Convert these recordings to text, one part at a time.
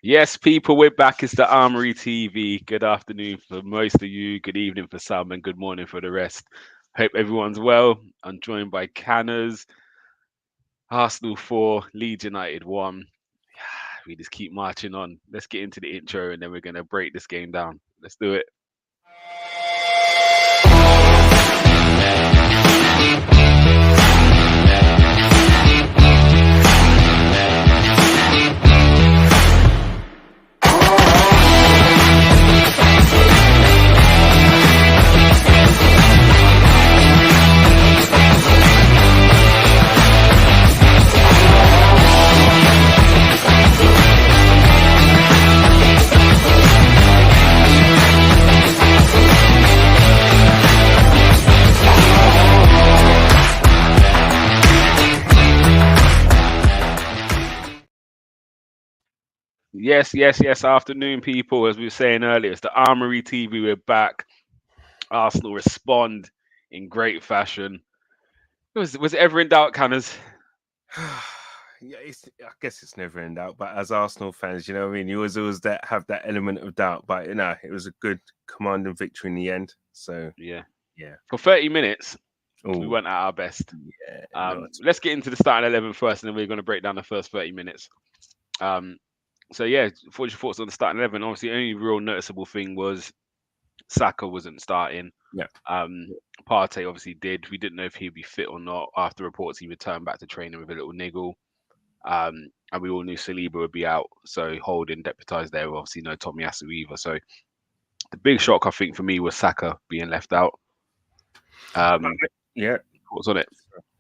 Yes, people, we're back. It's the Armoury TV. Good afternoon for most of you, good evening for some, and good morning for the rest. Hope everyone's well. I'm joined by Canners, Arsenal 4, Leeds United 1. We just keep marching on. Let's get into the intro and then we're going to break this game down. Let's do it. Yes, yes, yes. Afternoon, people. As we were saying earlier, it's the Armoury TV. We're back. Arsenal respond in great fashion. Was it ever in doubt, Canners? Yeah, I guess it's never in doubt. But as Arsenal fans, you know what I mean. You always that have that element of doubt. But it was a good commanding victory in the end. So Yeah. yeah. For 30 minutes, we Oh weren't at our best. yeah, not at Let's get into the starting 11 first, and then we're going to break down the first 30 minutes. Um, so yeah, what's your thoughts on the starting 11? Obviously, the only real noticeable thing was Saka wasn't starting. yeah. Um, Partey obviously did. We didn't know if he'd be fit or not. After reports, he returned back to training with a little niggle. And we all knew Saliba would be out, so Holding deputised there. Obviously, no Tomiyasu either. So the big shock, I think, for me was Saka being left out. Um, Yeah. Thoughts on it?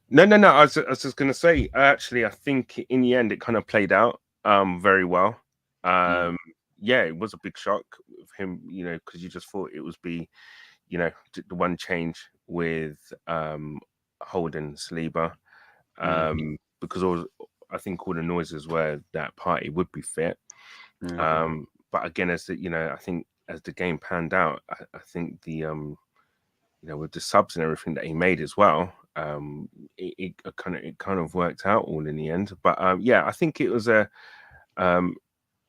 No. I was just gonna say. Actually, I think in the end it kind of played out very well. Mm, Um, yeah, it was a big shock of him. Because you just thought it was be the one change with Holden Saliba. mm, Because I think all the noises were that party would be fit. mm, But again, I think as the game panned out, I think with the subs and everything that he made as well, it kind of worked out all in the end. But yeah, I think it was um,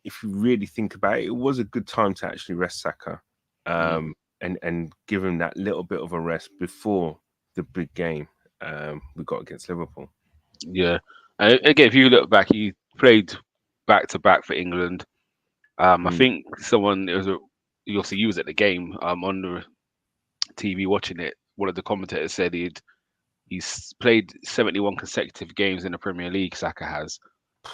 if you really think about it, it was a good time to actually rest Saka, mm. and give him that little bit of a rest before the big game we got against Liverpool. Yeah. Again, if you look back, he played back to back for England. I Mm, think someone it was a you also was at the game on the TV watching it. One of the commentators said he's played 71 consecutive games in the Premier League. Saka has.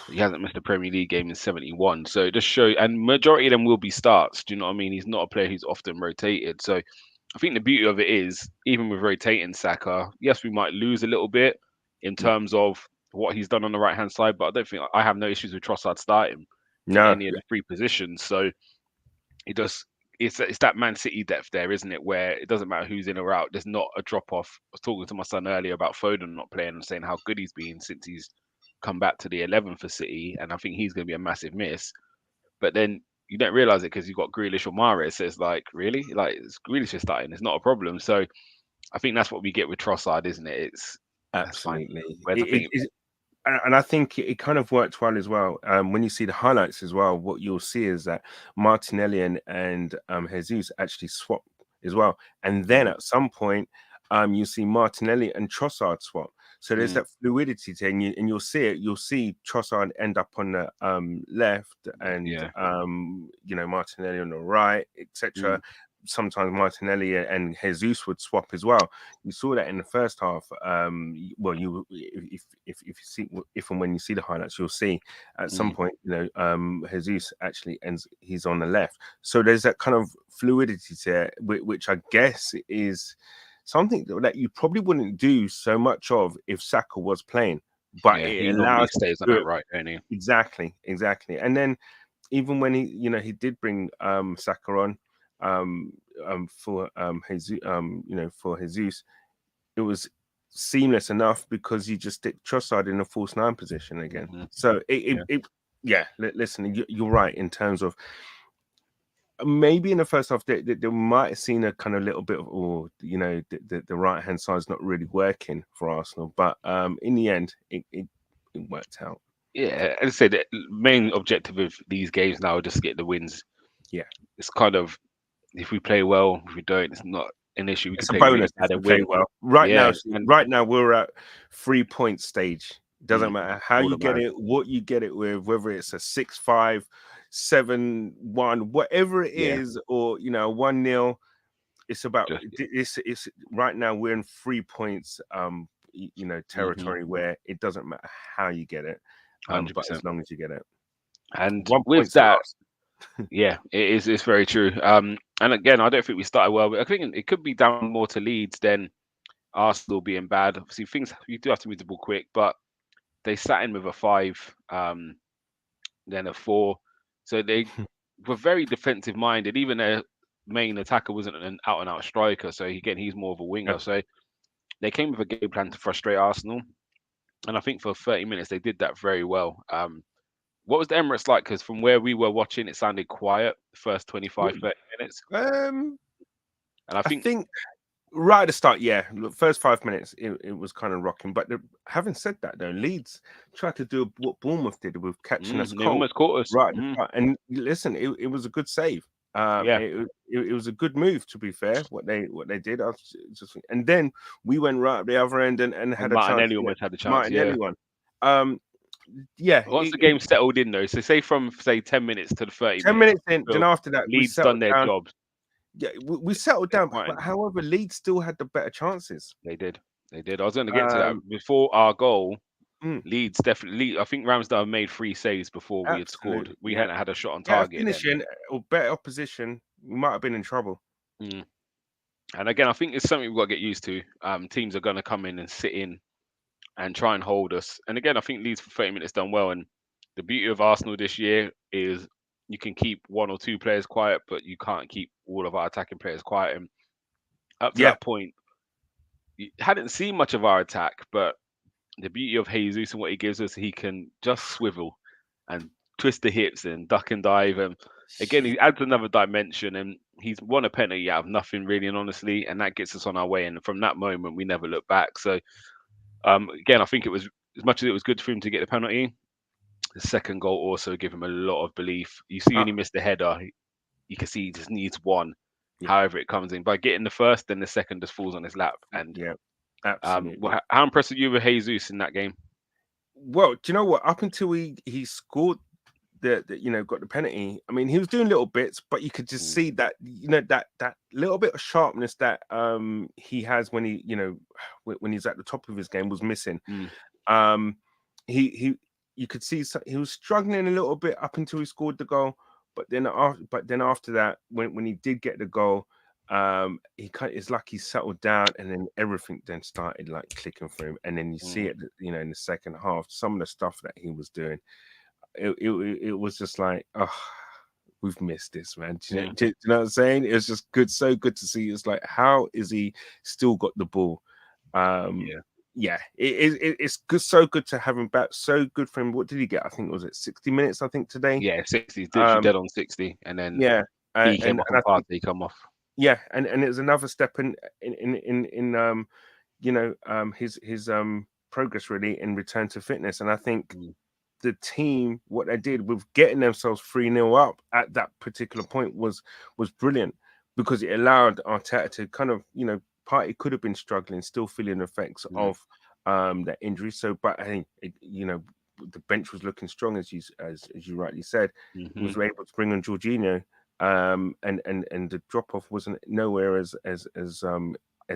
He hasn't missed a Premier League game in 71. So it just show and majority of them will be starts. Do you know what I mean? He's not a player who's often rotated. So I think the beauty of it is, even with rotating Saka, yes, we might lose a little bit in yeah. terms of what he's done on the right hand side, but I don't think I have no issues with Trossard starting in No, any of the three positions. So it does. It's that Man City depth there, isn't it? Where it doesn't matter who's in or out. There's not a drop off. I was talking to my son earlier about Foden not playing and saying how good he's been since he's come back to the 11 for City, and I think he's going to be a massive miss. But then you don't realize it because you've got Grealish or Mahrez. So it's like, really, like it's Grealish is starting. It's not a problem. So I think that's what we get with Trossard, isn't it? That's fine. absolutely. Whereas I It, think, it, and I think it kind of worked well as well. When you see the highlights as well, what you'll see is that Martinelli and Jesus actually swap as well. And then mm, at some point, you see Martinelli and Trossard swap. So there's mm, that fluidity to, and you'll see it. You'll see Trossard end up on the left, and yeah, Martinelli on the right, mm, etc. Sometimes Martinelli and Jesus would swap as well. You saw that in the first half. Well, you if you see if and when you see the highlights, you'll see at some mm, point, Jesus actually ends. He's on the left, so there's that kind of fluidity to it, which I guess is something that you probably wouldn't do so much of if Saka was playing, but yeah. it He normally allows stays on to do that it. right, don't he? Exactly. And then even when he did bring Saka on for Jesus, for Jesus, it was seamless enough because you just stick Trossard in a false nine position again. Hmm. So Yeah, yeah. Listen, you're right in terms of maybe in the first half they might have seen a kind of little bit of, the right hand side is not really working for Arsenal, but in the end it worked out. yeah, as I said, the main objective of these games now are just to get the wins. Yeah, It's kind of if we play well, if we don't, it's not an issue. We could it's a play really bonus if bad we and play win. well. Right Yeah, now, and right now we're at 3 point stage. Doesn't mm, matter how all you that get matters. it, what you get it with, whether it's a 6-5, 7-1, whatever it Yeah, is, or 1-0. It's about just it's right now we're in 3 points mm-hmm, territory where it doesn't matter how you get it, hundred but as percent. long as you get it. And One with point's the that, last. yeah, it is. It's very true. And again, I don't think we started well. But I think it could be down more to Leeds than Arsenal being bad. Obviously, things you do have to move the ball quick, but they sat in with a five, then a four, so they were very defensive minded. Even their main attacker wasn't an out and out striker, so again, he's more of a Yeah. winger. So they came with a game plan to frustrate Arsenal, and I think for 30 minutes they did that very well. What was the Emirates like? Because from where we were watching, it sounded quiet the first 25, 30 minutes. Um, And I I think, think right at the start, yeah, look, first 5 minutes it was kind of rocking. But having said that, though, Leeds tried to do what Bournemouth did with catching us they cold almost caught us. right at the start. And listen, it was a good save. Yeah, It was a good move, to be fair. What they did, and then we went right up the other end and and had a chance Martinelli to get almost had the chance. Yeah. Martinelli one. Um, yeah, Once the game settled in, though, so say from say 10 minutes to the 30 10 minutes, minutes in. Then so after that, we Leeds done settled their down. job. Yeah, we settled They're down. But fine. however, Leeds still had the better chances. They did. They did. I was going to get to that Um, before our goal. mm, Leeds definitely. I think Ramsdale made 3 saves before we had scored. absolutely, We yeah. hadn't had a shot on Better target then. finishing or better opposition, we might have been in trouble. Mm. And again, I think it's something we've got to get used to. Teams are going to come in and sit in and try and hold us. And again, I think Leeds for 30 minutes done well. And the beauty of Arsenal this year is you can keep one or two players quiet, but you can't keep all of our attacking players quiet. And up to Yeah, that point, you hadn't seen much of our attack, but the beauty of Jesus and what he gives us, he can just swivel and twist the hips and duck and dive. And again, he adds another dimension. And he's won a penalty out of nothing, really, and honestly, and that gets us on our way. And from that moment, we never look back. So again, I think it was as much as it was good for him to get the penalty. The second goal also gave him a lot of belief. You see, uh, when he missed the header, you can see he just needs one. yeah, However, it comes in by getting the first, then the second just falls on his lap. And yeah, absolutely. how impressed were you with Jesus in that game? Well, do you know what? Up until he scored got the penalty. I mean, he was doing little bits, but you could just Mm, see that that little bit of sharpness that he has when when he's at the top of his game was missing. mm, Um, he you could see he was struggling a little bit up until he scored the goal, but then after that, when he did get the goal, it's like he settled down, and then everything then started like clicking for him, and then you see mm, it, in the second half, some of the stuff that he was doing, it was just like, oh, we've missed this, man. Do you know, yeah, do you know what I'm saying? It was just good, so good to see. It's like, how is he still got the ball? Um, yeah, yeah, it's good, so good to have him back. So good for him. What did he get? I think was it 60 minutes? I think today. yeah. 60, literally Um, dead on 60, and then yeah, he came off and and I think Partey come off. yeah, and it was another step in his progress really in return to fitness. And I think Mm, the team, what they did with getting themselves 3-0 up at that particular point was brilliant, because it allowed Arteta to kind of, Partey could have been struggling, still feeling the effects mm, of that injury. So, but I think the bench was looking strong, as you rightly said. hmm Was able to bring on Jorginho, and the drop off wasn't nowhere as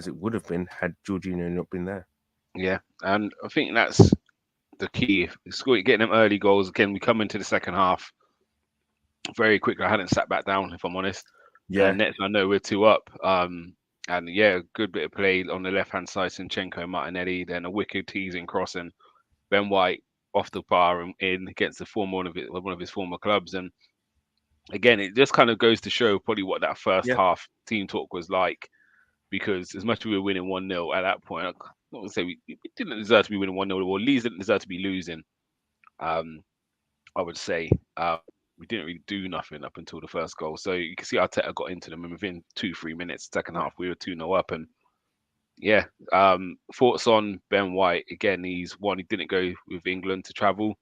it would have been had Jorginho not been there. Yeah, and I think that's the key. Getting them early goals again. We come into the second half very quickly. I hadn't sat back down, if I'm honest. Yeah, And next, I know we're two up. And yeah, a good bit of play on the left hand side, Sinchenko, Martinelli, then a wicked teasing cross, and Ben White off the bar and in against the former one of his former clubs. And again, it just kind of goes to show probably what that first yeah, half team talk was like. Because as much as we were winning 1-0 at that point, I'm not going to say we didn't deserve to be winning 1-0, or Leeds didn't deserve to be losing. Um, I would say we didn't really do nothing up until the first goal. So you can see Arteta got into them, and within 2-3 minutes, second half, we were 2-0 up. And yeah, thoughts on Ben White again? He didn't go with England to travel.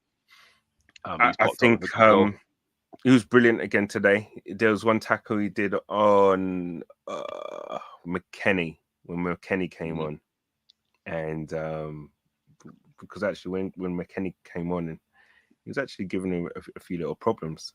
He's I popped up with think a good goal. he was brilliant again today. There was one tackle he did on McKennie when McKennie came Mm, on, and because actually when McKennie came on, and he was actually giving him a few little problems,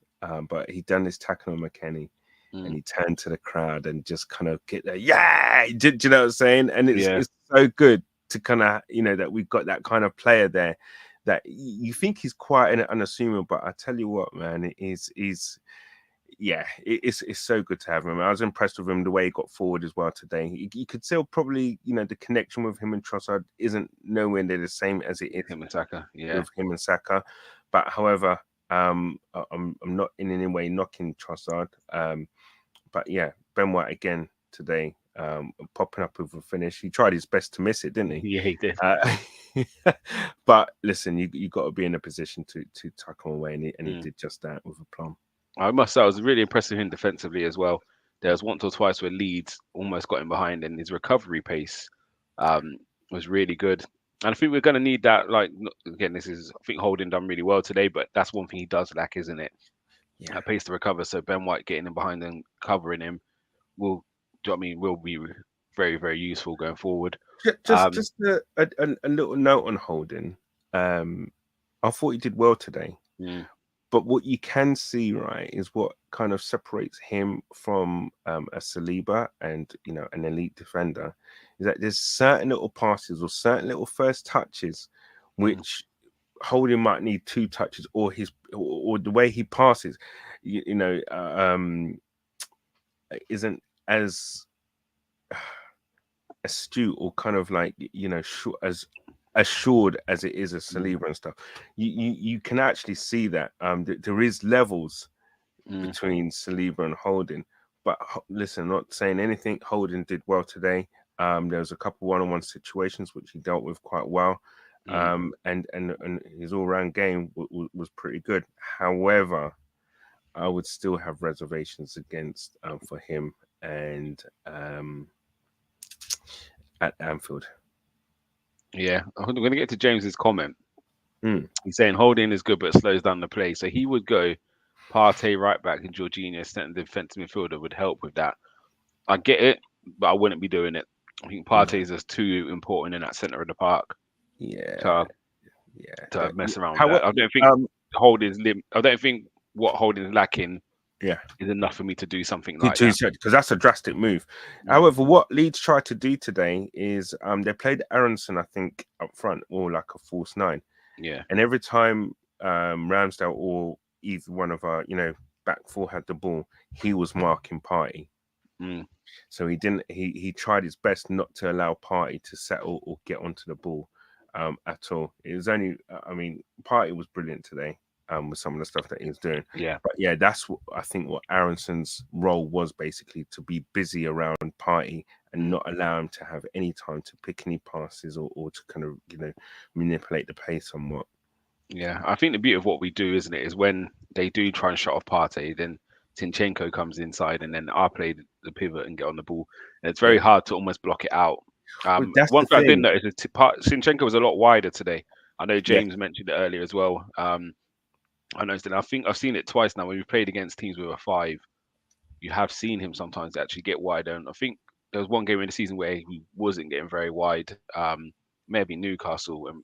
but he done this tackle on McKennie, and mm, he turned to the crowd and just kind of get there. Yeah, do you know what I'm saying? And yeah, it's so good to kind of that we've got that kind of player there that you think he's quite unassuming, but I tell you what, man, it is yeah, it's so good to have him. I was impressed with him the way he got forward as well today. You could still probably the connection with him and Trossard isn't nowhere near the same as it is him and Saka. Yeah, with him and Saka. But however, I'm not in any way knocking Trossard. But yeah, Ben White again today, popping up with a finish. He tried his best to miss it, didn't he? yeah, he did. But listen, you got to be in a position to tackle away, and he Mm. did just that with a plum. I must say, I was really impressed with him defensively as well. There was once or twice where Leeds almost got him behind, and his recovery pace um, was really good. And I think we're going to need that. Like again, this is I think Holding done really well today, but that's one thing he does lack, isn't it? Yeah. That pace to recover. So Ben White getting him behind and covering him will, do you know what I mean, will be very very useful going forward. Just a little note on Holding. I thought he did well today. Mm, But what you can see, right, is what kind of separates him from a Saliba and an elite defender is that there's certain little passes or certain little first touches mm, which Holding might need two touches, or or the way he passes, isn't as astute or kind of like as assured as it is a mm, Saliba and stuff. You can actually see that there is levels mm, between Saliba and Holding. But listen, I'm not saying anything. Holding did well today. There was a couple one-on-one situations which he dealt with quite well, mm. and his all-round game was pretty good. However, I would still have reservations against for him and at Anfield. Yeah, I'm going to get to James's comment. Mm, He's saying Holding is good, but slows down the play. So he would go Partey right back and Jorginho centre defensive midfielder would help with that. I get it, but I wouldn't be doing it. I think no, Partey is just too important in that centre of the park yeah, to yeah. mess around with How that. I don't think um, Holding's lim. I don't think what Holding's lacking yeah. is enough for me to do something He like that. because that's a drastic move. Mm, However, what Leeds tried to do today is they played Aronson, I think, up front or like a false nine, yeah. and every time Ramsdale or either one of our back four had the ball, he was marking Party. Mm, So he didn't. He tried his best not to allow Party to settle or get onto the ball at all. It was only. I mean, Party was brilliant today with some of the stuff that he was doing. yeah. But yeah, that's what I think. What Aronson's role was basically to be busy around Party and Mm, not allow him to have any time to pick any passes or to kind of manipulate the pace somewhat. yeah. I think the beauty of what we do, isn't it, is when they do try and shut off Partey, then Zinchenko comes inside, and then I play the pivot and get on the ball. And it's very Yeah, hard to almost block it out. well, that's One the thing I did thing. notice is Zinchenko was a lot wider today. I know Yeah, James mentioned it earlier as well. I noticed, and I think I've seen it twice now when we've played against teams with a five. You have seen him sometimes actually get wider, and I think there was one game in the season where he wasn't getting very wide. Maybe Newcastle, and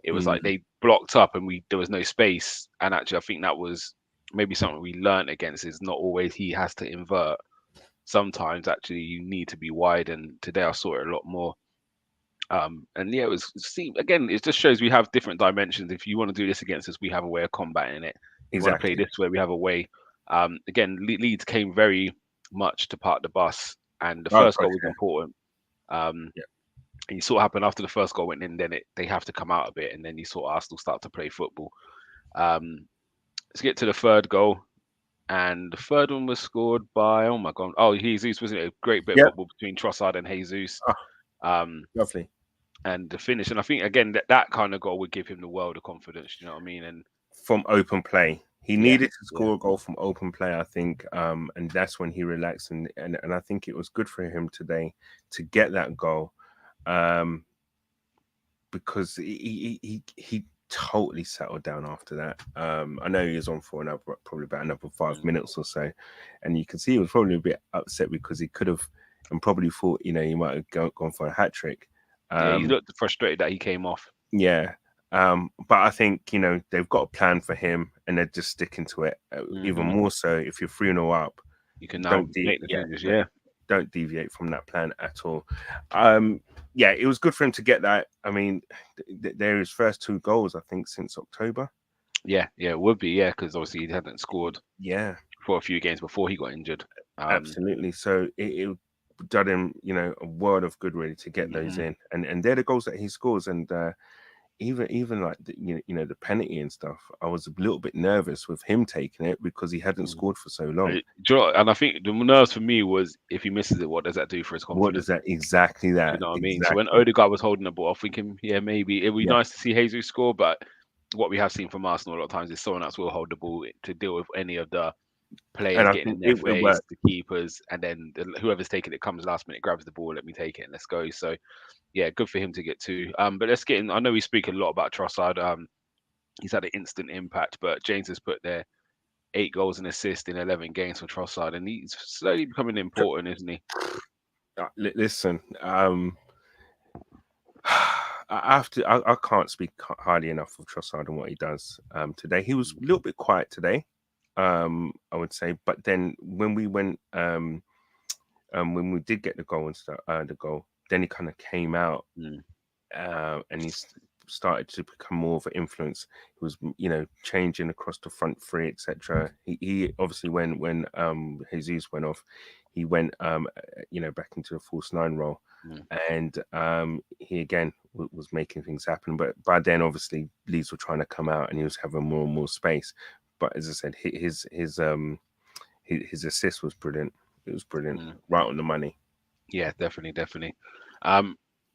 it was like mm, they blocked up, and we there was no space. And actually, I think that was maybe something we learned against is not always he has to invert. Sometimes actually you need to be wide, and today I saw it a lot more. And yeah, it was see again. It just shows we have different dimensions. If you want to do this against us, we have a way of combating it. You want to play exactly. this way, we have a way. Again, Leeds came very much to park the bus, and the Oh first God, goal was important. Um, yeah, and you saw what happened after the first goal went in. Then they have to come out a bit, and then you saw Arsenal start to play football. Um, let's get to the third goal, and the third one was scored by oh my god, oh Jesus, wasn't it a great bit of yeah. football between Trossard and Jesus. Oh, Um, lovely. and the finish. And I think again that kind of goal would give him the world of confidence. You know what I mean? And From open play. He yeah, needed to yeah, score a goal from open play, I think, and that's when he relaxed, and I think it was good for him today to get that goal, um, because totally settled down after that. I know he was on for another, probably about another 5 minutes or so, and you can see he was probably a bit upset because he could have, and probably thought, he might have gone for a hat trick. Yeah, he Um, looked frustrated that he came off. yeah, but I think they've got a plan for him, and they're just sticking to it. Even Hmm. more so if you're 3-0 up, You can now don't make the changes. Yeah. don't deviate from that plan at all. Yeah, it was good for him to get that. I mean, they're his first 2 goals, I think, since October. Yeah, it would be, yeah, because obviously he hadn't scored Yeah, for a few games before he got injured. absolutely. So it done him, a world of good really to get those Mhm. in, and they're the goals that he scores. And even like the penalty and stuff, I was a little bit nervous with him taking it because he hadn't Mm. scored for so long. Do you know, and I think the nerves for me was if he misses it, what does that do for his What does confidence? that exactly Do you that know what I mean? So when exactly? Odegaard was holding the ball, I'm thinking, yeah, maybe it would be Yeah, nice to see Jesus score, but what we have seen from Arsenal a lot of times is someone else will hold the ball to deal with any of the and players I getting think in their it will face, work. the keepers, and then whoever's taking it comes last minute, grabs the ball, let me take it, and let's go. So yeah, good for him to get two. But let's get in. I know we speak a lot about Trossard. He's had an instant impact, but James has put there 8 goals and assists in 11 games for Trossard, and he's slowly becoming important, isn't he? Listen, I can't speak highly enough of Trossard and what he does. Today he was a little bit quiet today, I would say. But then when we did get the goal and stuff, the goal, then he kind of came out, Mm, and started to become more of an influence. He was, changing across the front three, etc. He obviously when Jesus went off, he went back into a false nine role, mm, and he again was making things happen. But by then, obviously, Leeds were trying to come out, and he was having more and more space. But as I said, his assist was brilliant. It was brilliant, mm. right on the money. Yeah, definitely, definitely.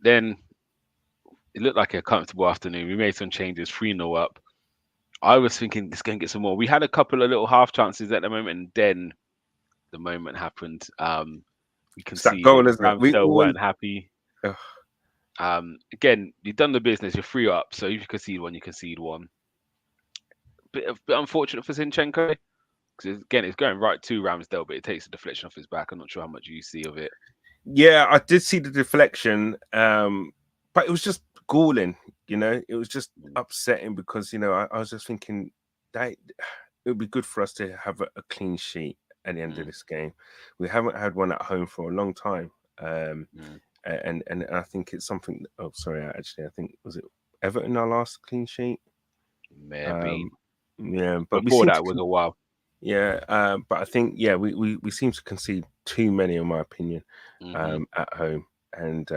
Then it looked like a comfortable afternoon. We made some changes, 3-0 up. I was thinking let's go and get some more. We had a couple of little half chances at the moment, and then the moment happened. We It's that goal, conceded. isn't it? We Ramsdale always. weren't happy. Ugh. Again, you've done the business. You're 3 up, so if you concede one, you concede one. Bit unfortunate for Zinchenko because again, it's going right to Ramsdale, but it takes a deflection off his back. I'm not sure how much you see of it. Yeah, I did see the deflection, but it was just galling. It was just Mm, upsetting because I was just thinking that it would be good for us to have a clean sheet at the end of mm, this game. We haven't had one at home for a long time, mm. and I think it's something. Oh, sorry, actually, I think was it Everton our last clean sheet. Maybe Um, yeah, but we before seem that to. was a while. Yeah, but I think we seem to concede too many, in my opinion, Hmm. at home. And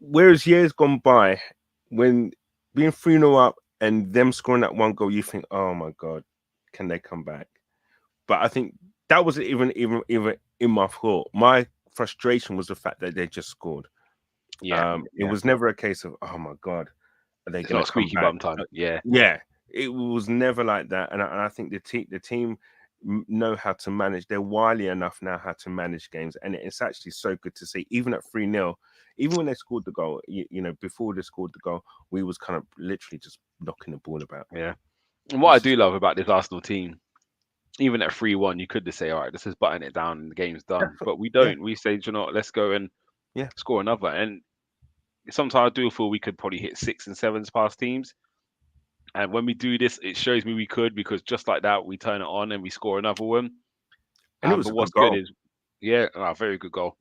whereas years gone by, when being 3-0 up and them scoring that one goal, you think, oh my god, can they come back? But I think that wasn't even in my thought. My frustration was the fact that they just scored. Yeah, It yeah. was never a case of, oh my god, are they It's going not to come squeaky back? bum time. Yeah. Yeah, it was never like that, and I think the team know how to manage. They're wily enough now how to manage games, and it's actually so good to see. Even at 3-0, even when they scored the goal, before they scored the goal, we was kind of literally just knocking the ball about. Yeah. And what I This is do love about this Arsenal team, even at 3-1, you could just say, all right, this is button it down and the game's done. But we yeah, don't. We say, "Do you know what, let's go and yeah, score another." And sometimes I do feel we could probably hit six and sevens past teams. And when we do this, it shows me we could because just like that, we turn it on and we score another one. and it was But a what's good good goal. is, yeah, very good goal.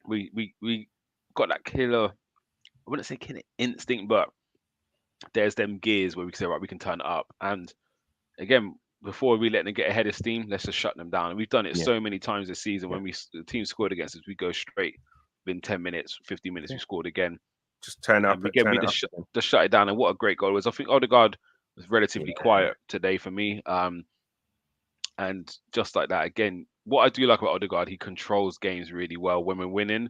We got that killer. I wouldn't say killer instinct, but there's them gears where we can say, right, we can turn it up. And again, before we let them get ahead of steam, let's just shut them down. And we've done it Yeah, so many times this season. yeah, When the team scored against us, we go straight within 10 minutes, 15 minutes, we yeah. scored again. Just turn And up, again, we turn it up again. just shut it down. And what a great goal it was. I think Odegaard was relatively Yeah, quiet today for me. And just like that, again, what I do like about Odegaard, he controls games really well when we're winning.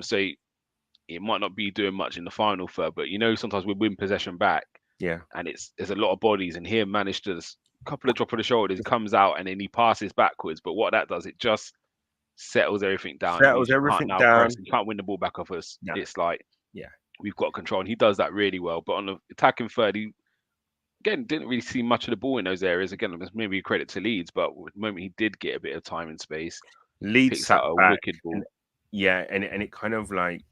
So it might not be doing much in the final third, but sometimes we win possession back yeah. and there's a lot of bodies, and here managed to just couple of drop of the shoulders, he comes out and then he passes backwards. But what that does, it just settles everything down. It means Settles you can't everything now press, down. you can't win the ball back off us. Yeah, It's like yeah. we've got control, and he does that really well. But on the attacking third, he again didn't really see much of the ball in those areas. Again, that's maybe a credit to Leeds, but the moment he did get a bit of time and space, Leeds picks out sat a back, wicked and ball. yeah, and it kind of like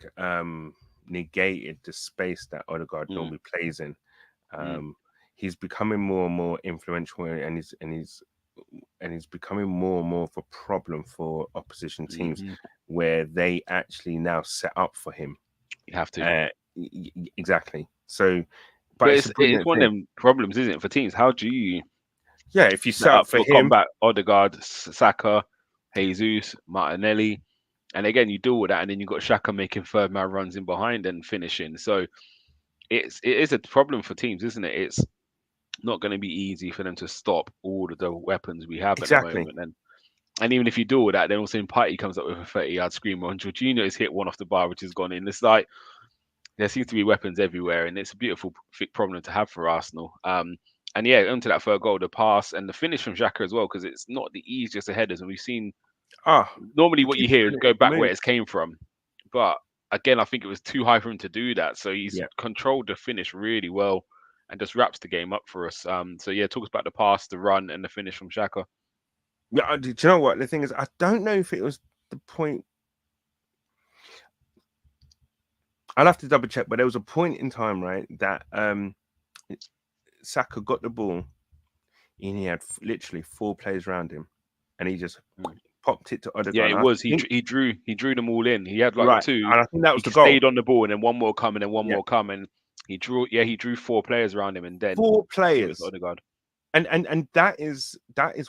negated the space that Odegaard Mm, normally plays in. mm, Um, he's becoming more and more influential, and he's becoming more and more of a problem for opposition teams, hmm. where they actually now set up for him. You have to. Uh, exactly. So, but But it's a it's brilliant one of thing. them problems, isn't it, for teams? How do you Yeah, if you set set up up for for him, combat Odegaard, Saka, Jesus, Martinelli, and again you deal with that, and then you've got Shaka making third man runs in behind and finishing. So it is a problem for teams, isn't it? It's not going to be easy for them to stop all of the weapons we have at the exactly. moment. And even if you do all that, then also Party comes up with a 30-yard screamer, and Jorginho has hit one off the bar, which has gone in. It's like there seems to be weapons everywhere, and it's a beautiful problem to have for Arsenal. And yeah, onto that third goal, the pass and the finish from Xhaka as well, because it's not the easiest of headers. And we've seen Ah, normally the what you kid's hear is brilliant. go The back move. where it came from, but again, I think it was too high for him to do that. So he's Yeah. controlled the finish really well and just wraps the game up for us. So yeah, talks about the pass, the run, and the finish from Xhaka. Yeah, do you know what the thing is? I don't know if it was the point. I'll have to double check, but there was a point in time, right, that Saka got the ball and he had literally four players around him, and he just Mm. popped it to Yeah, Odegaard. it And I was. think He drew them all in. He had like right, two. and I think that He was the goal. stayed on the ball, and then one more come, and then one Yeah, more come, and he drew four players around him, and then four threw it to players, Odegaard. and that is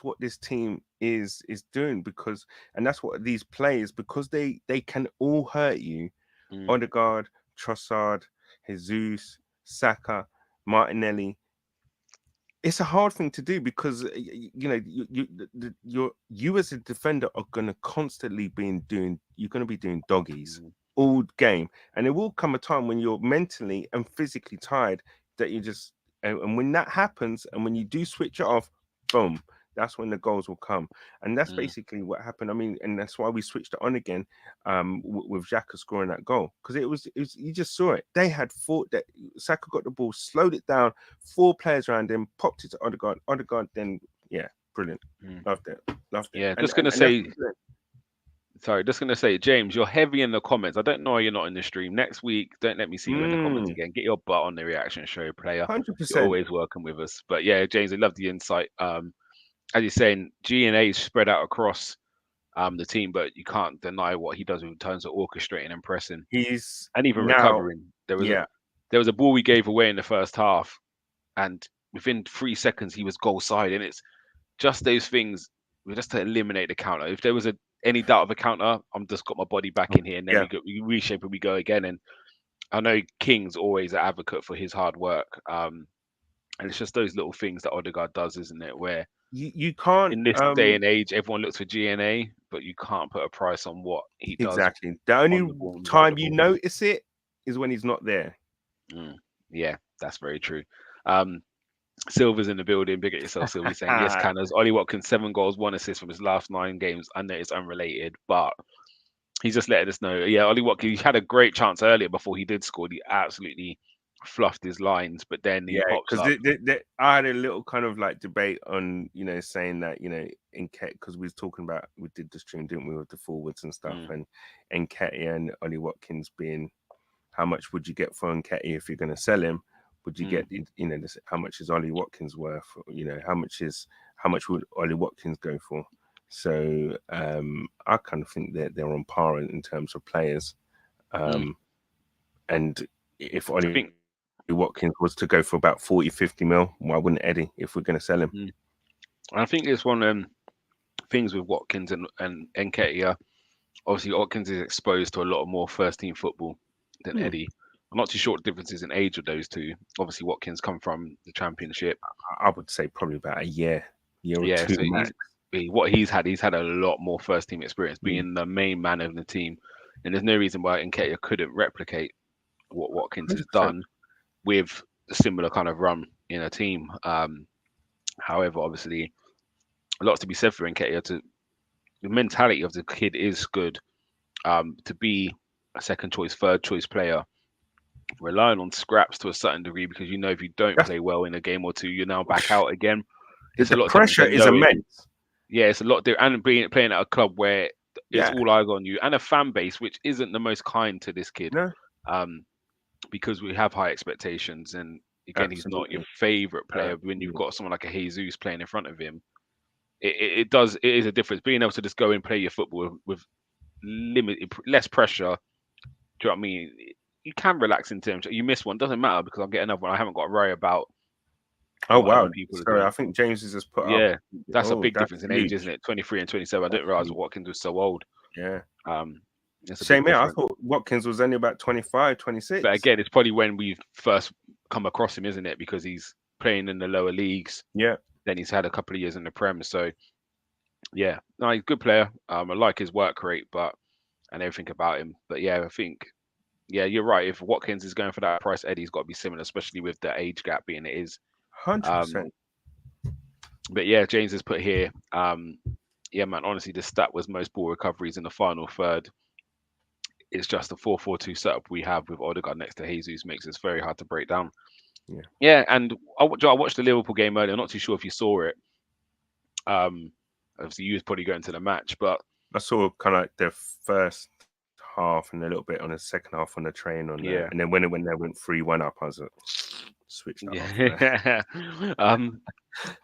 what this team is doing, because and that's what these players, because they can all hurt you. Mm, Odegaard, Trossard, Jesus, Saka, Martinelli. It's a hard thing to do because you as a defender are going to constantly be doing you're going to be doing doggies mm, all game, and there will come a time when you're mentally and physically tired that you just and when that happens, and when you do switch it off, boom, that's when the goals will come. And that's mm, basically what happened. I mean, and that's why we switched it on again, with Xhaka scoring that goal, because it was you just saw it. They had four that Saka got the ball, slowed it down, four players around him, popped it to Odegaard. Odegaard then, yeah, brilliant. mm. Loved it. Loved it. Yeah, And just and, gonna and that's say, sorry, just gonna say, James, you're heavy in the comments. I don't know why you're not in the stream next week. Don't let me see you in the comments again. Get your butt on the reaction show, player. You're 100%. always welcome with us. But yeah, James, I love the insight. As you're saying, G and A is spread out across the team, but you can't deny what he does in terms of orchestrating and pressing He's and even now, recovering. There was a ball we gave away in the first half, and within 3 seconds he was goal side, and it's just those things. We just to eliminate the counter. If there was any doubt of a counter, I'm just got my body back in here, and then yeah, we reshape and we go again. And I know King's always an advocate for his hard work, and it's just those little things that Odegaard does, isn't it? Where you can't in this day and age, everyone looks for GNA, but you can't put a price on what he does exactly. The on only the ball and without the time you ball. notice it is when he's not there. Mm, yeah, that's very true. Um, Silver's in the building. Big at yourself, Silver. He's saying, yes, Canners. Ollie Watkins, 7 goals, 1 assist from his last 9 games. I know it's unrelated, but he's just letting us know. Yeah, Ollie Watkins, he had a great chance earlier before he did score. He absolutely fluffed his lines, but then he Yeah, pops because up. I had a little kind of like debate on, saying that, because we did the stream, didn't we, with the forwards and stuff, Mm, and Nketiah and Ollie Watkins being, how much would you get for Nketiah if you're going to sell him? Would you mm, get, how much is Ollie Watkins worth? How much would Ollie Watkins go for? So I kind of think that they're on par in terms of players. mm. And if I Ollie think, Watkins was to go for about 40, 50 mil, why wouldn't Eddie, if we're going to sell him? mm. I think it's one of them things with Watkins and Nketiah. Obviously, Watkins is exposed to a lot more first team football than Hmm. Eddie. I'm not too sure what the differences in age of those two. Obviously, Watkins come from the Championship. I would say probably about a year or Yeah, two so max. what he's had a lot more first team experience, Hmm. being the main man of the team, and there's no reason why Nketiah couldn't replicate what Watkins has 100%. done with a similar kind of run in a team. However, obviously, a lot to be said for Nketiah. The mentality of the kid is good. To be a second choice, third choice player relying on scraps to a certain degree because you know if you don't That's, play well in a game or two, you're now back out again. It's a the lot different pressure than is knowing. immense. Yeah, it's a lot different, and being playing at a club where it's Yeah. all eyes on you, and a fan base which isn't the most kind to this kid, No, um, because we have high expectations. And again, he's not your absolutely. favorite player when you've Absolutely. got someone like a Jesus playing in front of him. It is a difference being able to just go and play your football with limited less pressure. Do you know what I mean? You can relax in terms. You miss one, doesn't matter because I'll get another one. I haven't got to worry about Oh what other wow. people are Sorry, I doing. think James has just put up. Yeah, that's a Oh, big that's difference in age, isn't huge. it? 23 and 27. I That's didn't realize huge. Watkins was so old. Yeah. Um, it's a big Same here. I difference. thought Watkins was only about 25, But 26. again, it's probably when we first come across him, isn't it? Because he's playing in the lower leagues. Yeah. Then he's had a couple of years in the Prem. So yeah, no, he's a good player. I like his work rate, but and everything about him. But yeah, I think yeah, you're right. If Watkins is going for that price, Eddie's got to be similar, especially with the age gap being it is. Um, 100%. but yeah, James has put here. Yeah, man. Honestly, the stat was most ball recoveries in the final third. It's just the 4-4-2 setup we have with Odegaard next to Jesus makes it very hard to break down. Yeah. Yeah, and I watched the Liverpool game earlier. I'm not too sure if you saw it. Um, obviously you was probably going to the match, but I saw kind of like the first half and a little bit on the second half on the train on there. yeah, And then when they went 3-1 up, I was like, switched that off. yeah. um,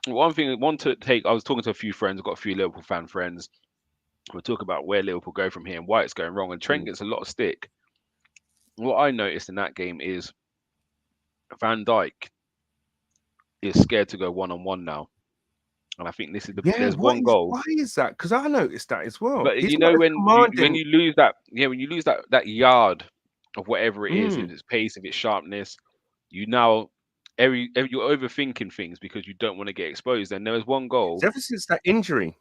one thing, one to take. I was talking to a few friends. I've got a few Liverpool fan friends. We're talking about where Liverpool go from here and why it's going wrong. And Trent Mm. gets a lot of stick. What I noticed in that game is Van Dijk is scared to go one on one now, and I think this is the Yeah, there's one goal. why is that? Because I noticed that as well. But He's you not know as when commanding. you lose that when you lose that yard of whatever it is, if Mm. it's pace, if it's sharpness, you now you're overthinking things because you don't want to get exposed. And there was one It's goal, ever since that injury.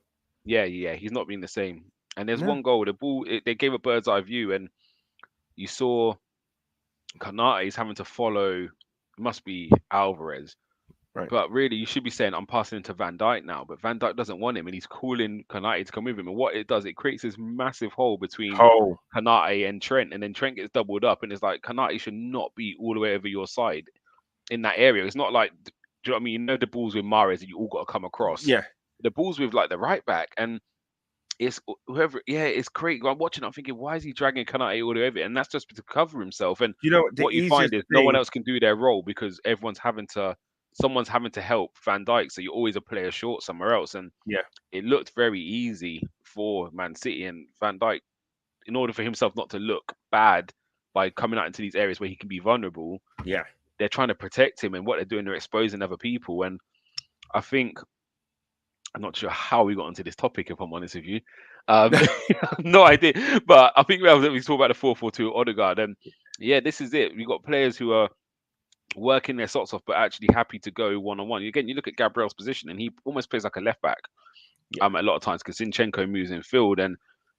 yeah, he's not been the same. And there's No, one goal, the ball they gave a bird's eye view, and you saw Kanate is having to follow. It must be Alvarez. right. But really, you should be saying, I'm passing into Van Dijk now. But Van Dijk doesn't want him, and he's calling Kanate to come with him. And what it does, it creates this massive hole between Hole. Kanate and Trent. And then Trent gets doubled up. And it's like, Kanate should not be all the way over your side in that area. It's not like, do you know what I mean? You know, the balls with Mahrez that you all got to come across. Yeah. The balls with like the right back. And it's whoever, yeah, it's great. I'm watching, I'm thinking, why is he dragging Kanate all the way over? And that's just to cover himself. And You know what? The what you easiest find is no one thing. else can do their role because someone's having to help Van Dijk. So you're always a player short somewhere else. And Yeah. it looked very easy for Man City and Van Dijk in order for himself not to look bad by coming out into these areas where he can be vulnerable. Yeah. They're trying to protect him, and what they're doing, they're exposing other people. And I think I'm not sure how we got onto this topic, if I'm honest with you. Um, no idea. But I think we talk about the 4-4-2 Odegaard, and yeah, this is it. We've got players who are working their socks off, but actually happy to go one on one. Again, you look at Gabriel's position, and he almost plays like a left back. Yeah. A lot of times because Zinchenko moves in field, and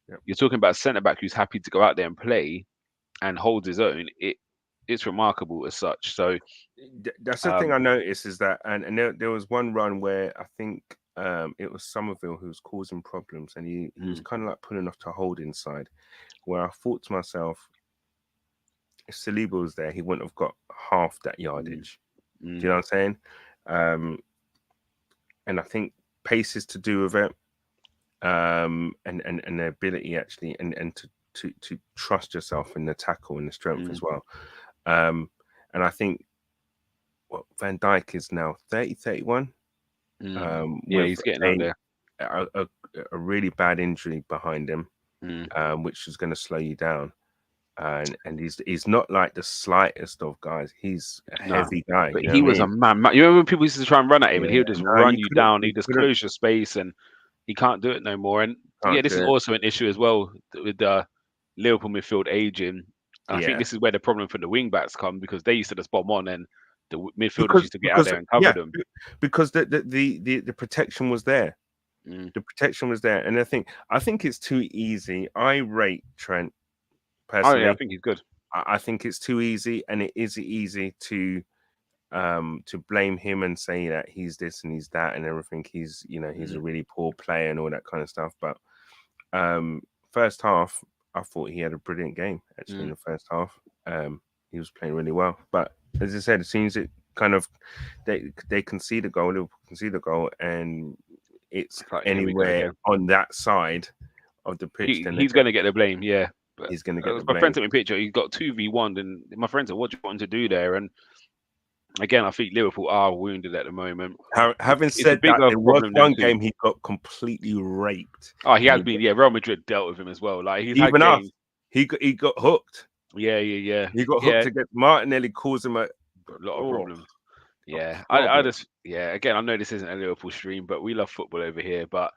Yeah. you're talking about a centre back who's happy to go out there and play and holds his own. It's remarkable as such. So That's the thing um, I noticed is that, and there was one run where I think it was Somerville who was causing problems, and he was mm, kind of like pulling off to hold inside. Where I thought to myself, if Saliba was there, he wouldn't have got half that mm, yardage. Do you mm, know what I'm saying? And I think pace is to do with it, and the ability actually, and to trust yourself in the tackle and the strength mm, as well. And I think Van Dijk is now 30, 31, mm. Yeah, with he's getting up a, there. a a a really bad injury behind him, Mm. which is going to slow you down. And he's not like the slightest of guys. He's a No, heavy guy. but You know he what I was a mean? man. You remember when people used to try and run at him, and Yeah. he would just No, run you down. He you just couldn't close your space, and he can't do it no more. And yeah, can't this do is it. also an issue as well with the Liverpool midfield aging. I think Yeah. this is where the problem for the wing backs come because they used to just bomb on, and the midfielders Because used to get out because there and cover yeah, them. because the protection was there. Mm. The protection was there, and I think it's too easy. I rate Trent Oh yeah, I personally. think he's good. I think it's too easy, and it is easy to blame him and say that he's this and he's that and everything. He's a Mm. really poor player and all that kind of stuff. But first half, I thought he had a brilliant game actually in Mm. the first half. he was playing really well. But as I said, as soon as it kind of they concede a goal, Liverpool concede a goal, and it's It's like, here we go anywhere again. on that side of the pitch, then He's going to get the blame, yeah. But he's going to get the my friend blame. took me a picture. He got 2v1, and my friend said, "What do you want him to do there?" And again, I think Liverpool are wounded at the moment. Having It's a said that, bigger there was problem than one two. game he got completely raped, Oh, he and has been. Yeah, Real Madrid dealt with him as well. Like he's had even us, games. he got hooked. Yeah, He got hooked yeah. against Martinelli, caused him a Got a lot of oh, problems. a Yeah, I problem. just Again, I know this isn't a Liverpool stream, but we love football over here. But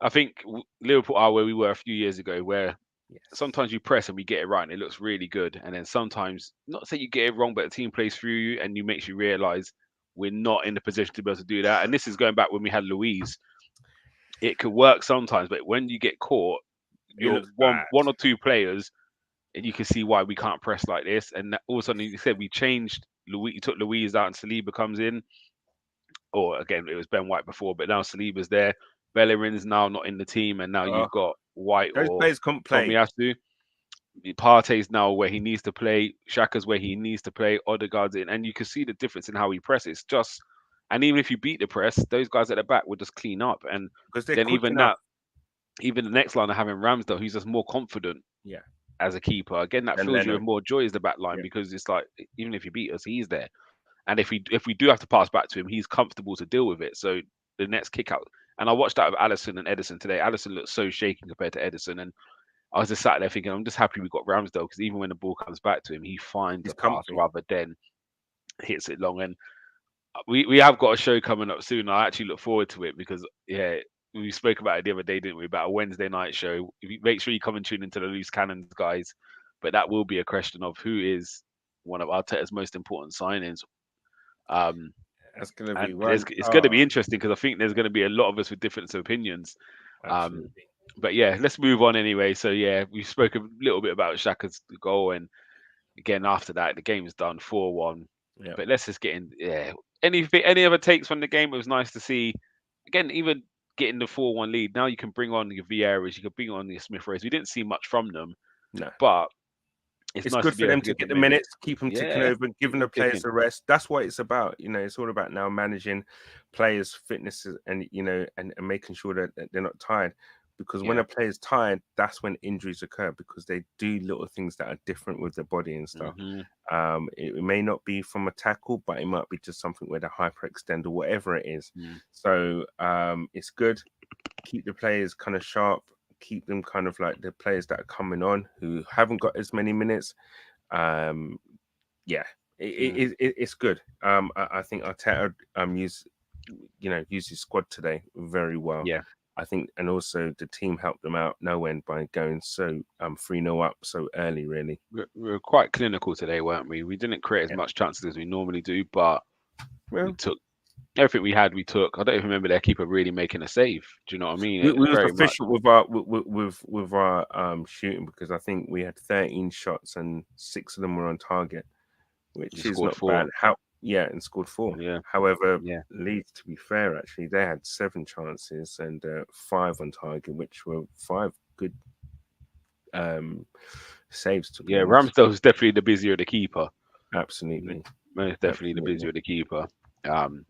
I think Liverpool are where we were a few years ago, where Yes, sometimes you press and we get it right and it looks really good, and then sometimes not to say you get it wrong, but the team plays through you and you makes you realize we're not in the position to be able to do that. And this is going back when we had Louise. It could work sometimes, but when you get caught, it you're looks one bad. one or two players, and you can see why we can't press like this. And all of a sudden, you said we changed. Louise, you took Louise out, and Saliba comes in. Or again, it was Ben White before, but now Saliba's there. Bellerin's now not in the team, and now Uh, you've got White those or players couldn't play Tomiyasu. Partey's now where he needs to play. Shaka's where he needs to play. Odegaard's in, and you can see the difference in how he presses. Just, and even if you beat the press, those guys at the back will just clean up. And because they're then quick enough. even the next line of having Ramsdale, who's just more confident Yeah, as a keeper. Again, that and fills you Leno. with more joy as the back line Yeah, because it's like even if you beat us, he's there. And if we do have to pass back to him, he's comfortable to deal with it. So the next kick out, and I watched that with Allison and Edison today. Allison looked so shaky compared to Edison, and I was just sat there thinking, I'm just happy we got Ramsdale because even when the ball comes back to him, he finds he's a path comfy. rather than hits it long. And we have got a show coming up soon. I actually look forward to it because we spoke about it the other day, didn't we? About a Wednesday night show. Make sure you come and tune into the Loose Cannons guys. But that will be a question of who is one of Arteta's most important signings. Um, That's gonna be and one. it's going to be Oh, interesting because I think there's going to be a lot of us with different opinions. Um, absolutely. but yeah, let's move on anyway. So yeah, we spoke a little bit about Shaka's goal, and again after that, the game's done 4-1. Yeah, But let's just get in. Yeah, any other takes from the game? It was nice to see. Again, even getting the 4-1 lead. Now you can bring on your Vieiras, you can bring on the Smith Rose. We didn't see much from them, no. but it's It's nice good to be for able them to to get the get the minutes. minutes, keep them ticking Yeah, over, keep giving them the players ticking. a rest. That's what it's about. It's all about now managing players' fitness and and making sure that they're not tired. Because when Yeah. a player's tired, that's when injuries occur because they do little things that are different with their body and stuff. Hmm. It may not be from a tackle, but it might be just something where they hyperextend or whatever it is. Mm. So it's good. Keep the players kind of sharp. Keep them kind of like the players that are coming on who haven't got as many minutes. Um, yeah, Mm. it's good. I think Arteta used his squad today very well. Yeah. I think, and also the team helped them out no end by going so 3-0 up so early. Really, We were quite clinical today, weren't we? We didn't create as yeah. much chances as we normally do, but we Well, took everything we had. We took. I don't even remember their keeper really making a save. Do you know what I mean? we It was very much. efficient with our with our shooting because I think we had 13 shots and 6 of them were on target, We which is scored not four. bad. And scored 4. Yeah. However, Yeah. Leeds, to be fair, actually they had 7 chances and 5 on target, which were 5 good saves. To be Yeah. honest, Ramsdale's definitely the busier the keeper. absolutely, Most definitely the absolutely. busier the keeper. Um.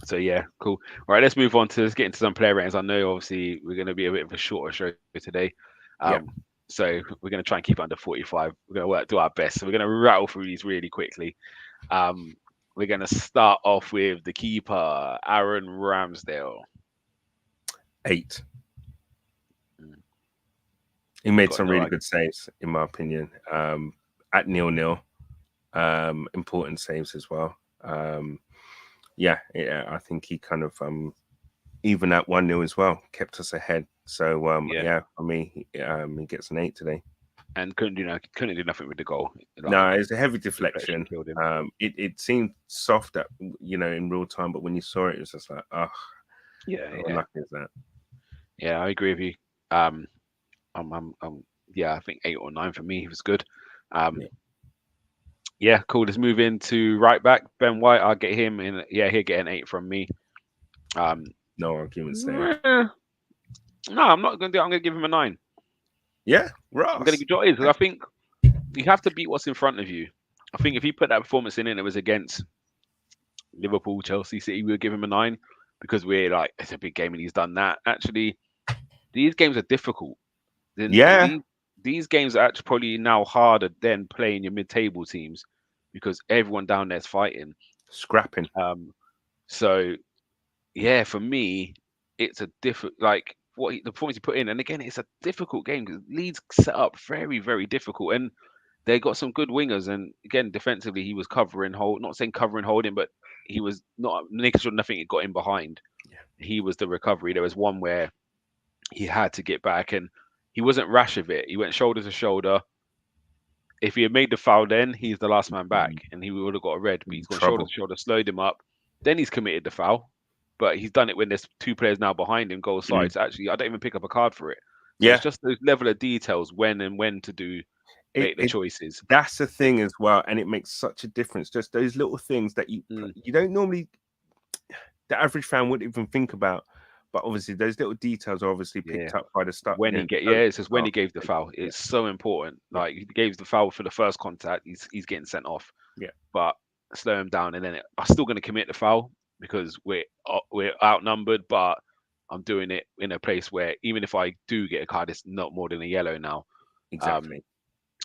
So yeah, cool. All right, let's move on to let's get into some player ratings. I know obviously we're going to be a bit of a shorter show today. Yeah, So we're going to try and keep it under 45. We're going to do our best. So we're going to rattle through these really quickly. Um, we're going to start off with the keeper, Aaron Ramsdale. 8. Mm. He made Got some no really argument. good saves, in my opinion. At 0-0, important saves as well. Yeah, I think he kind of even at 1-0 as well kept us ahead. So Yeah, for me, he gets an 8 today. and couldn't do nothing with the goal. Like No, it's a heavy deflection deflection. killed him. It seemed soft at in real time, but when you saw it, it was just like, oh, Yeah, how yeah, unlucky is that? yeah. I agree with you. Um, yeah, I think 8 or 9 for me. He was good. Um, Yeah. Yeah, cool. Let's move into right back. Ben White, I'll get him in. Yeah, he'll get an 8 from me. Um, No arguments there. no, I'm not going to do it. I'm going to give him a 9. Yeah, I'm going to Ross. give you what it is. I think you have to beat what's in front of you. I think if he put that performance in and it was against Liverpool, Chelsea, City, we would give him a 9 because we're like, it's a big game and he's done that. Actually, these games are difficult. Then Yeah, these games are actually probably now harder than playing your mid-table teams because everyone down there's fighting. scrapping. Um, so yeah, for me, it's a different like the performance he put in, and again, it's a difficult game because Leeds set up very, very difficult, and they got some good wingers, and again, defensively, he was covering hold, not saying covering holding, but he was not making sure nothing got in behind. Yeah, He was the recovery. There was one where he had to get back, and he wasn't rash of it. He went shoulder to shoulder. If he had made the foul, then he's the last man back, and he would have got a red. But he's gone shoulder to trouble. shoulder, slowed him up. Then he's committed the foul, but he's done it when there's two players now behind him, goal side. Mm. So actually, I don't even pick up a card for it. So it's Yeah, just those level of details when to do it, make the it choices. that's the thing as well, and it makes such a difference. Just those little things that Mm, you don't normally, the average fan wouldn't even think about. But obviously, those little details are obviously yeah. picked up by the start. When You he know, get coach it's just when staff. he gave the foul. Yeah, It's so important. yeah, Like he gave the foul for the first contact, he's getting sent off. yeah, But slow him down, and then I'm still going to commit the foul because we're outnumbered. But I'm doing it in a place where even if I do get a card, it's not more than a yellow now. Um, exactly.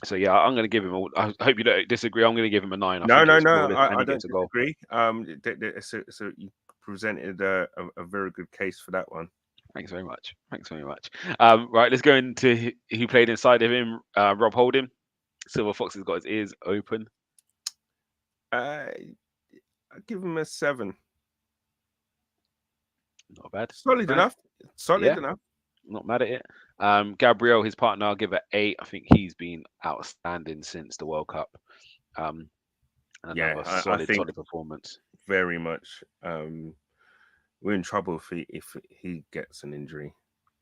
so yeah, I'm going to give him. I hope you don't disagree. I'm going to give him a 9. I No, think it no, was no. flawless, and I he don't gets a goal. disagree. So you presented a very good case for that one. Thanks very much. Thanks very much. Right, let's go into who played inside of him. Rob Holding. Silver Fox has got his ears open. Uh, I give him a 7. Not bad. Not Solid bad. enough. Solid Yeah, enough. not mad at it. Gabriel, his partner, I'll give it 8. I think he's been outstanding since the World Cup. Um, Yeah, another I solid, think solid performance. very much. We're in trouble if he gets an injury.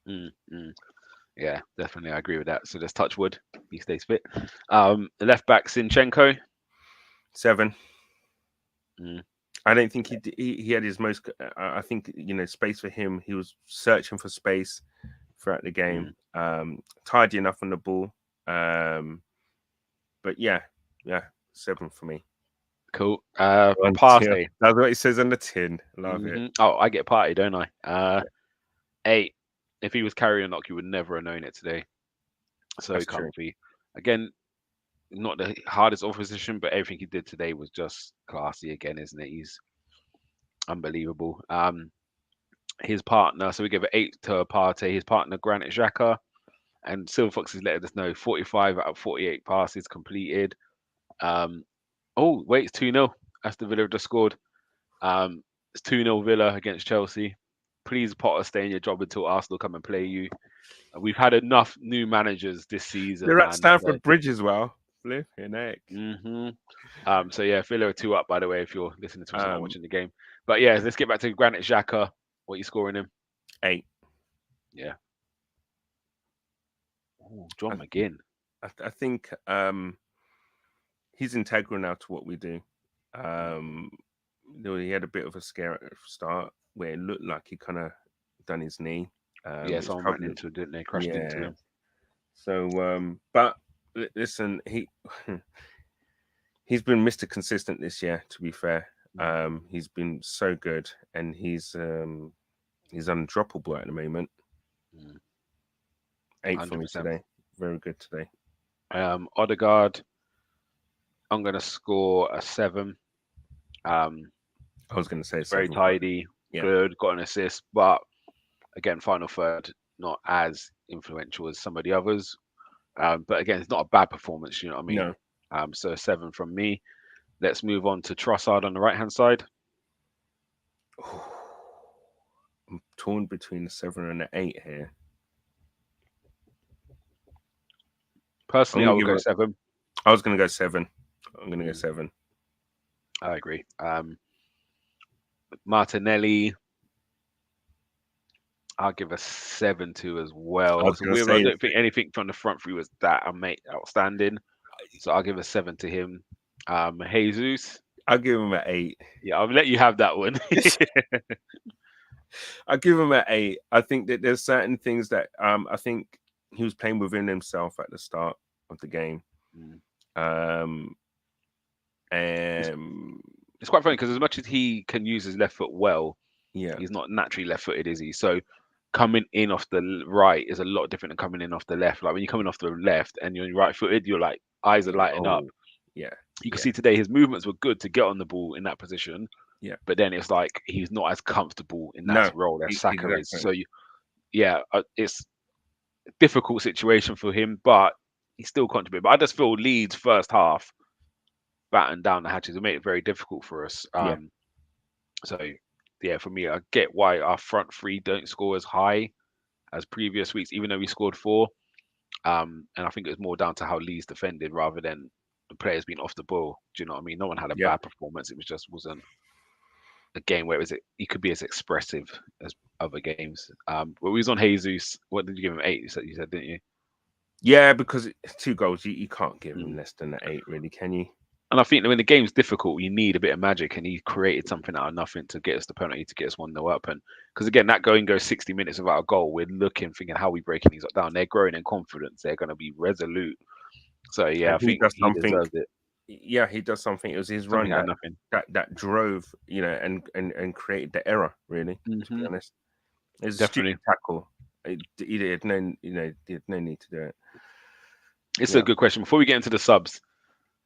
Mm, mm. Yeah, definitely, I agree with that. So let's touch wood. He stays fit. The left back Sinchenko. 7. Mm, I don't think he had his most. I think space for him. He was searching for space throughout the game. mm. Tidy enough on the ball. But yeah, 7 for me. Cool. On tin. Partey. That's what it says on the tin. Love it. Oh, I get party, don't I? 8. If he was carrying a knock, you would never have known it today. So That's true. comfy. Again, not the hardest opposition, but everything he did today was just classy again, isn't it? He's unbelievable. His partner, so we give it 8 to Partey. His partner, Granit Xhaka, and Silver Fox has let us know 45 out of 48 passes completed. Um, oh, wait, it's 2-0. Aston Villa have just scored. It's 2-0 Villa against Chelsea. Please, Potter, stay in your job until Arsenal come and play you. We've had enough new managers this season, They're at man. Stamford Bridge as well. Flipping heck. So yeah, Villa are 2 up, by the way, if you're listening to us and not Um, watching the game. But yeah, let's get back to Granit Xhaka. What are you scoring him? 8. Yeah. Oh, John McGinn. I think he's integral now to what we do. He had a bit of a scare at the start where it looked like he kind of done his knee. Yeah, someone ran into it, didn't they? Crashed into Yeah. him. So, but listen, he's been Mr. Consistent this year. To be fair, he's been so good, and he's undroppable at the moment. 8 for me 100%. today. Very good today. Odegaard, I'm going to score a 7. I was going to say Very 7. tidy, Yeah. good, got an assist, but again, final third, not as influential as some of the others. But again, it's not a bad performance, you know what I mean? No. So a 7 from me. Let's move on to Trossard on the right hand side. I'm torn between a 7 and an 8 here. Personally, I would go 7. I was going to go 7. I'm going to go 7. I agree. Martinelli, I'll give a 7 to as well. I don't think anything from the front three was that outstanding. So I'll give a 7 to him. Jesus, I'll give him an 8. Yeah, I'll let you have that one. I'll give him an 8. I think that there's certain things that I think he was playing within himself at the start of the game. Um, It's quite funny because as much as he can use his left foot well, yeah. he's not naturally left-footed, is he? So coming in off the right is a lot different than coming in off the left. Like when you're coming off the left and you're right-footed, you're like eyes are Yeah. lighting up. Oh, yeah. You can Yeah. see today his movements were good to get on the ball in that position, Yeah. but then it's like he's not as comfortable in that No, role as Saka is. exactly. So it's a difficult situation for him, but he still contributed. But I just feel Leeds first half batten down the hatches and made it very difficult for us. Yeah. So yeah, for me, I get why our front three don't score as high as previous weeks, even though we scored four. And I think it was more down to how Leeds defended rather than the players being off the ball. Do you know what I mean? No one had a Yeah. bad performance. It was just wasn't a game where it could be as expressive as other games. But we was on Jesus. What did you give him? 8? You said, didn't you? Yeah, because 2 goals, you can't give him Mm. less than 8, really, can you? And I think that when the game's difficult, you need a bit of magic, and he created something out of nothing to get us the penalty to get us 1-0 up. And because again, that going goes 60 minutes without a goal, we're looking, thinking how we breaking these down. They're growing in confidence. They're going to be resolute. So yeah, And I he think does he something. deserves it. Yeah, he does something. It was his Something run out of nothing. that drove, and created the error. Really, to be Hmm. honest, it's a Definitely, stupid tackle. He had no, he had no need to do it. it's a Yeah, good question. Before we get into the subs,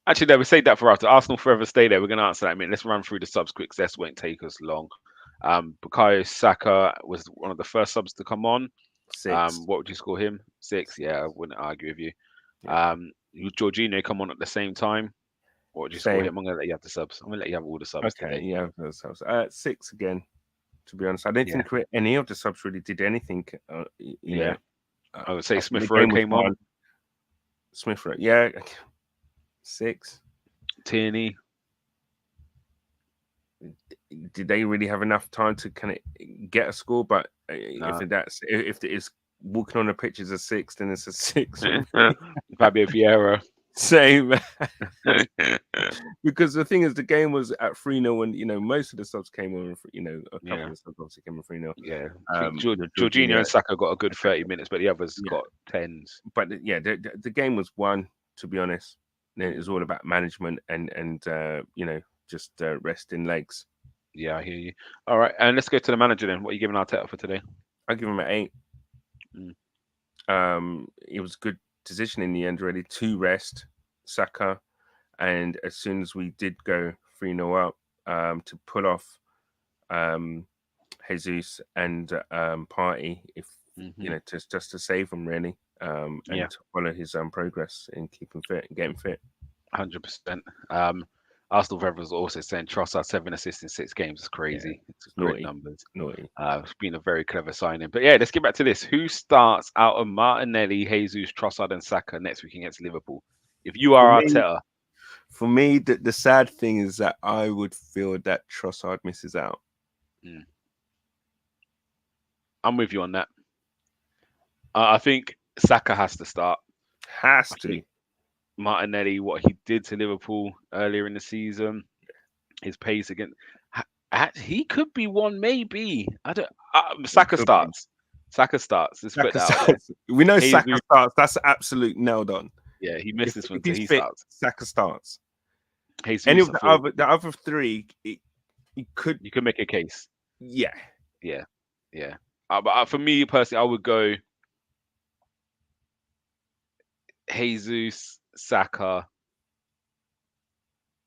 actually, no, we saved that for after. Arsenal forever stay there. We're going to answer that in a minute. Let's run through the subs quick. This won't take us long. Bukayo Saka was one of the first subs to come on. 6. What would you score him? 6. Yeah, I wouldn't argue with you. Yeah, Jorginho come on at the same time. What would you score same. him? I'm gonna let you have the subs. I'm gonna let you have all the subs Okay, today. yeah, those subs. 6 again. To be honest, I don't Yeah, think any of the subs really did anything. yeah. I would say I think the Smith Rowe game was came on. won. Smith Rowe, yeah, 6. Tierney. Did they really have enough time to kind of get a score? But Nah. if it is walking on the pitch is a 6, then it's a 6 for me. Fabio Vieira. Same. Because the thing is, the game was at 3-0, and most of the subs came on. A couple Yeah, of the subs obviously came on 3-0. yeah. I think Your Jorginho Jorginho, and Saka got a good okay, 30 minutes, but the others yeah. got tens. But yeah, the game was won. To be honest, then it was all about management and just resting legs. Yeah, I hear you. All right, and let's go to the manager then. What are you giving Arteta for today? I give him an 8. Mm. It was good decision in the end, really, to rest Saka, and as soon as we did go 3-0 up, to pull off Jesus and Party, if Hmm. just to save him, really, Yeah, and to follow his progress in keeping fit and getting fit. 100%. Arsenal Forever was also saying Trossard 7 assists in 6 games is Yeah, crazy. It's it's great naughty, numbers. naughty. It's been a very clever signing. But yeah, let's get back to this. Who starts out of Martinelli, Jesus, Trossard, and Saka next week against Liverpool? If you For are me, Arteta, the sad thing is that I would feel that Trossard misses out. I'm with you on that. I think Saka has to start. Has I to. think Martinelli, what he did to Liverpool earlier in the season, his pace again, he could be one, maybe. I don't. It Saka could be. starts. Saka starts. Let's put Saka that out there. starts. We know Jesus, Saka starts. That's absolute nailed on. yeah, he missed If, this one, if so he's he fit, starts. Saka starts. Any Jesus, of I feel the other 3, it could. you can make a case. Yeah. Yeah, yeah. But for me personally, I would go Jesus, Saka.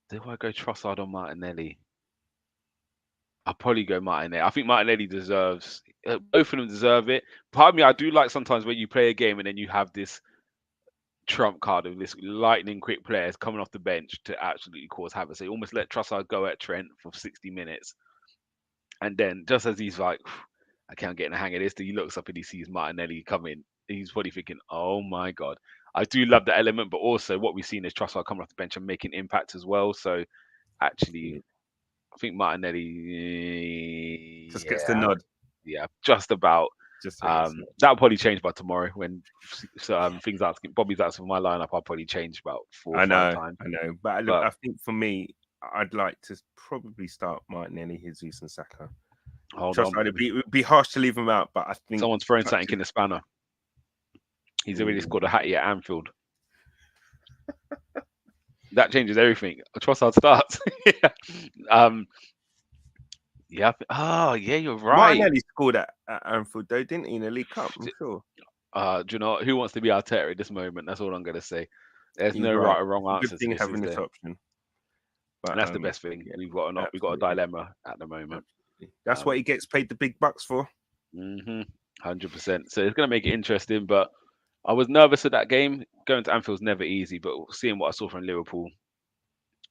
Do I go Trossard or Martinelli? I'll probably go Martinelli. I think Martinelli deserves. Both of them deserve it. Part of me, I do like sometimes when you play a game and then you have this trump card of this lightning quick players coming off the bench to absolutely cause havoc. So you almost let Trossard go at Trent for 60 minutes, and then just as he's like, I can't get in the hang of this, he looks up and he sees Martinelli coming. He's probably thinking, oh my god. I do love that element, but also what we've seen is Trossard coming off the bench and making impact as well. So actually, I think Martinelli, Just gets the nod. yeah, just about. Just gets the nod. That'll probably change by tomorrow when things asking Bobby's asking for my lineup. I'll probably change about 4 or 5 times. I know. But look, But I think for me, I'd like to probably start Martinelli, Jesus, and Saka. hold on, Trossard, it'd be harsh to leave him out, but I think someone's throwing something in the spanner. He's already Ooh. scored a hattie at Anfield. That changes everything. Trossard starts. Yeah. Um, yeah. Oh, yeah, you're right. Martinelli scored at Anfield though, didn't he, in the League Cup? I'm sure. Do you know who wants to be Arteta at this moment? That's all I'm gonna say. There's He's no right right. or wrong It's a good answer to thing this, having is this there? option. And But that's the best thing. yeah, We've got a absolutely, dilemma at the moment. absolutely. That's what Um, he gets paid the big bucks for. 100%. So it's gonna make it interesting. But I was nervous of that game. Going to Anfield's never easy, but seeing what I saw from Liverpool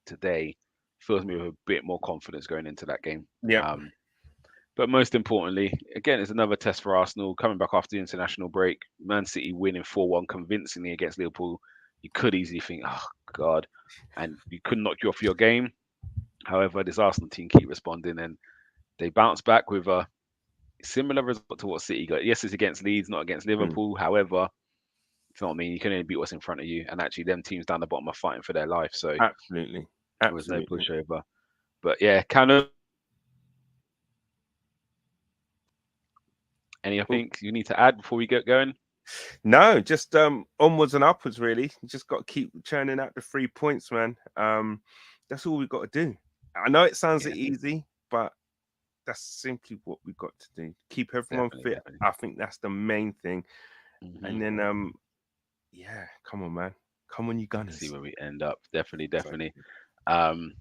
today fills me with a bit more confidence going into that game. Yeah, Um, but most importantly, again, it's another test for Arsenal coming back after the international break. Man City winning 4-1 convincingly against Liverpool. You could easily think, oh God, and you could knock you off your game. However, this Arsenal team keep responding and they bounce back with a similar result to what City got. Yes, it's against Leeds, not against mm, Liverpool. However, you know what I mean? You can only beat what's in front of you. And actually, them teams down the bottom are fighting for their life. So it absolutely, was no absolutely. pushover. But yeah, kind of Oh, anything you need to add before we get going? no, just onwards and upwards. Really, you just got to keep churning out the 3 points, man. That's all we've got to do. I know it sounds Yeah, easy, but that's simply what we've got to do. Keep everyone definitely, fit. definitely. I think that's the main thing. And Hmm. then yeah, come on, man. Come on, you See Gunners. where we end up. Definitely, definitely. Exactly. Um,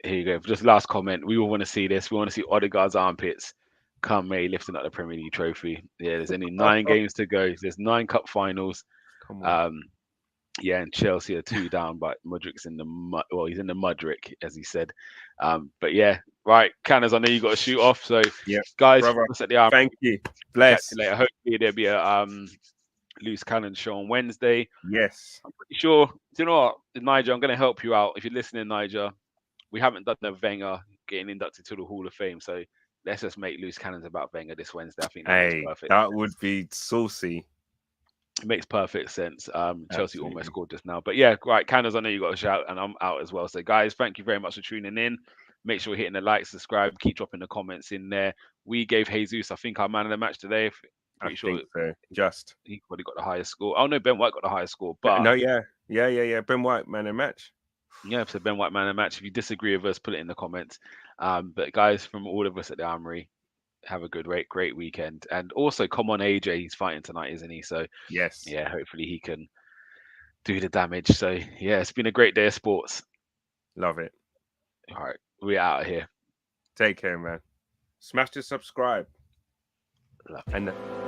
here you go. Just last comment. We all want to see this. We want to see Odegaard's armpits come May lifting up the Premier League trophy. Yeah, there's only 9 games to go. There's 9 cup finals. Come on. Um, yeah, and Chelsea are 2 down, but Mudrik's in the mud. Well, he's in the Mudrik, as he said. But yeah, right, Canners. I know you got to shoot off. So, Yeah, guys, brother. let's set the arm. Thank you. Catch Bless. you later. Hopefully, there'll be a loose cannon show on Wednesday. Yes. I'm pretty sure. Do you know what, Niger? I'm going to help you out. If you're listening, Niger, we haven't done the Wenger getting inducted to the Hall of Fame, so let's just make loose cannons about Wenger this Wednesday. I think that makes Hey, perfect that would sense. be saucy. It makes perfect sense. Chelsea almost Absolutely. scored just now, but yeah, right, Cannons. I know you got a shout, and I'm out as well. So, guys, thank you very much for tuning in. Make sure you're hitting the like, subscribe, keep dropping the comments in there. We gave Jesus, I think, our man of the match today. I Pretty sure think so. Just. he probably got the highest score. Oh no, Ben White got the highest score, but No, yeah. Yeah. Ben White, man, a match. yeah, so Ben White man of the match. If you disagree with us, put it in the comments. But guys, from all of us at the Armoury, have a great weekend. And also, come on, AJ, he's fighting tonight, isn't he? So Yes. yeah, hopefully he can do the damage. So yeah, it's been a great day of sports. Love it. All right, we're out of here. Take care, man. Smash the subscribe. Love And it.